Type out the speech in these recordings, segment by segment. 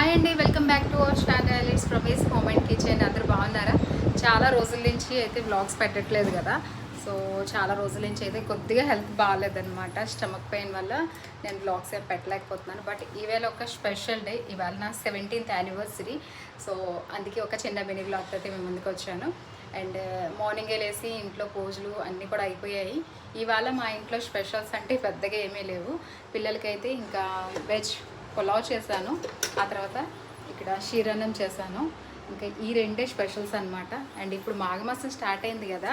Hi అండి, welcome back to our channel. It's Pravesh home and kitchen. అందరూ బాగున్నారా? చాలా రోజుల నుంచి అయితే వ్లాగ్స్ పెట్టట్లేదు కదా. సో చాలా రోజుల నుంచి అయితే కొద్దిగా హెల్త్ బాగాలేదనమాట. స్టమక్ పెయిన్ వల్ల నేను వ్లాగ్స్ ఏం పెట్టలేకపోతున్నాను. బట్ ఈవేళ ఒక స్పెషల్ డే. ఇవాళ నా 17th యానివర్సరీ. సో అందుకే ఒక చిన్న మినీ వ్లాగ్ అయితే మేము ముందుకు వచ్చాను. అండ్ మార్నింగే లేసి ఇంట్లో పూజలు అన్నీ కూడా అయిపోయాయి. ఇవాళ మా ఇంట్లో స్పెషల్స్ అంటే పెద్దగా ఏమీ లేవు. పిల్లలకైతే ఇంకా వెజ్ పులావ్ చేశాను, ఆ తర్వాత ఇక్కడ క్షీరన్నం చేశాను. ఇంకా ఈ రెండే స్పెషల్స్ అనమాట. అండ్ ఇప్పుడు మాఘమాసం స్టార్ట్ అయింది కదా,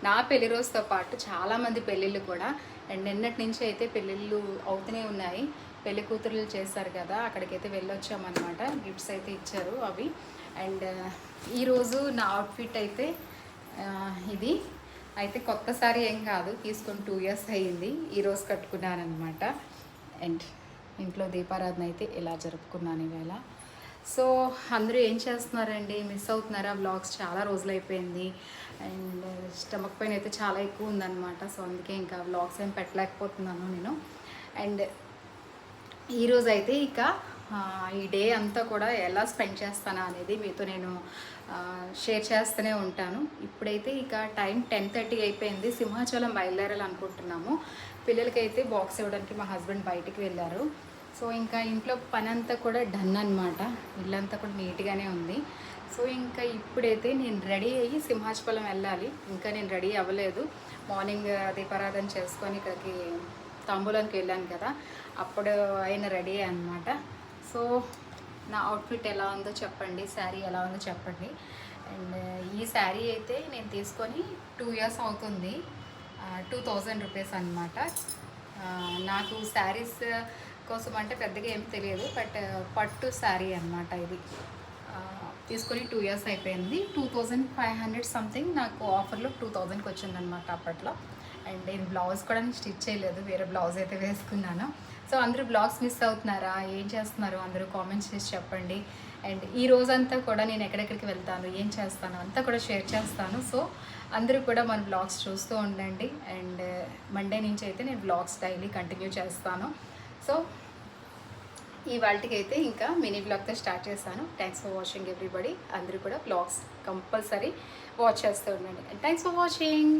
నా పెళ్లి రోజుతో పాటు చాలామంది పెళ్ళిళ్ళు కూడా. అండ్ నిన్నటి నుంచి అయితే పెళ్ళిళ్ళు అవుతూనే ఉన్నాయి. పెళ్లి కూతురులు చేస్తారు కదా, అక్కడికైతే వెళ్ళొచ్చామన్నమాట. గిఫ్ట్స్ అయితే ఇచ్చారు అవి. అండ్ ఈరోజు నా అవుట్ఫిట్ అయితే ఇది అయితే కొత్త సారీ ఏం కాదు, తీసుకొని 2 years అయ్యింది. ఈరోజు కట్టుకున్నాను అనమాట. అండ్ ఇంట్లో దీపారాధన అయితే ఇలా జరుపుకున్నాను ఈవేళ. సో అందరూ ఏం చేస్తున్నారండి? మిస్ అవుతున్నారా? వ్లాగ్స్ చాలా రోజులు అయిపోయింది. అండ్ స్టమక్ పెయిన్ అయితే చాలా ఎక్కువ ఉందన్నమాట. సో అందుకే ఇంకా వ్లాగ్స్ ఏం పెట్టలేకపోతున్నాను నేను. అండ్ ఈరోజు అయితే ఇక ఈ డే అంతా కూడా ఎలా స్పెండ్ చేస్తానా అనేది మీతో నేను షేర్ చేస్తూనే ఉంటాను. ఇప్పుడైతే ఇక టైం 10:30 అయిపోయింది. సింహాచలం బయలుదేరాలనుకుంటున్నాము. పిల్లలకైతే బాక్స్ ఇవ్వడానికి మా హస్బెండ్ బయటికి వెళ్ళారు. సో ఇంకా ఇంట్లో పని అంతా కూడా డన్ అనమాట. ఇల్లంతా కూడా నీట్గానే ఉంది. సో ఇంకా ఇప్పుడైతే నేను రెడీ అయ్యి సింహాచలం వెళ్ళాలి. ఇంకా నేను రెడీ అవ్వలేదు. మార్నింగ్ దీపారాధన చేసుకొని ఇక్కడికి తాంబూలానికి వెళ్ళాను కదా, అప్పుడు అయిన రెడీ అనమాట. సో నా అవుట్ఫిట్ ఎలా ఉందో చెప్పండి, శారీ ఎలా ఉందో చెప్పండి. అండ్ ఈ శారీ అయితే నేను తీసుకొని 2 years అవుతుంది. 2000 రూపీస్ అనమాట. నాకు శారీస్ కోసం అంటే పెద్దగా ఏం తెలియదు, బట్ పట్టు శారీ అనమాట ఇది. తీసుకొని 2 years అయిపోయింది. 2500 సంథింగ్ నాకు ఆఫర్లో 2000కి వచ్చిందనమాట అప్పట్లో. అండ్ నేను బ్లౌజ్ కూడా స్టిచ్ చేయలేదు, వేరే బ్లౌజ్ అయితే వేసుకున్నాను. సో అందరూ బ్లాగ్స్ మిస్ అవుతున్నారా? ఏం చేస్తున్నారు? అందరూ కామెంట్స్ చేసి చెప్పండి. అండ్ ఈ రోజంతా కూడా నేను ఎక్కడెక్కడికి వెళ్తాను, ఏం చేస్తాను అంతా కూడా షేర్ చేస్తాను. సో అందరూ కూడా మన బ్లాగ్స్ చూస్తూ ఉండండి. అండ్ మండే నుంచి అయితే నేను బ్లాగ్స్ డైలీ కంటిన్యూ చేస్తాను. సో ఇవాళకి అయితే ఇంకా మినీ బ్లాగ్తో స్టార్ట్ చేశాను. Thanks for watching everybody. అందరూ కూడా బ్లాగ్స్ కంపల్సరీ వాచ్ చేస్తూ ఉండండి. And thanks for watching.